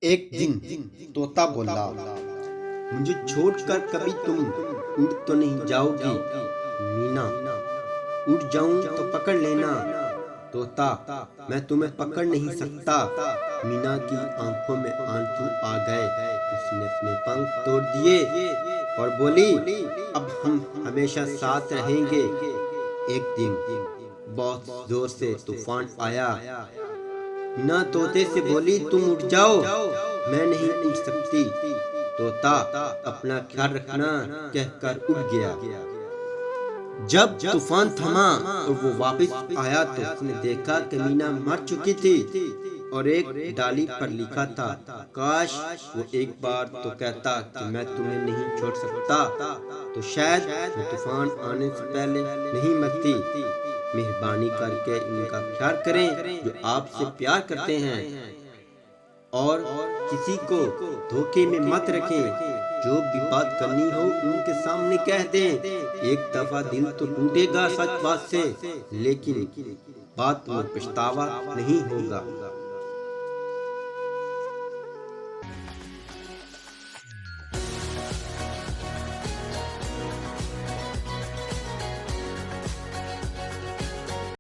एक दिन तोता बोला, मुझे छोड़कर कभी तुम उड़ तो नहीं जाओगी मीना। उड़ जाऊं तो पकड़ लेना। तोता, मैं तुम्हें पकड़ नहीं सकता। मीना की आंखों में आंसू आ गए। उसने अपने पंख तोड़ दिए और बोली, अब हम हमेशा साथ रहेंगे। एक दिन बहुत जोर से तूफान आया। मीना तोते से बोली, तुम उठ जाओ, मैं नहीं उठ सकती। तोता, अपना ख्याल रखना कहकर उड़ गया। जब तूफान थमा और वो वापस आया तो उसने देखा कि मीना मर चुकी थी और एक डाली पर लिखा था, काश वो एक बार तो कहता कि मैं तुम्हें नहीं छोड़ सकता, तो शायद वो तूफान आने से पहले नहीं मरती। मेहरबानी करके इनका ख्याल करें जो आपसे प्यार करते हैं और किसी को धोखे में मत रखें। जो भी बात करनी हो उनके सामने कह दें। एक दफा दिल तो टूटेगा सच बात से, लेकिन बात में पछतावा नहीं होगा।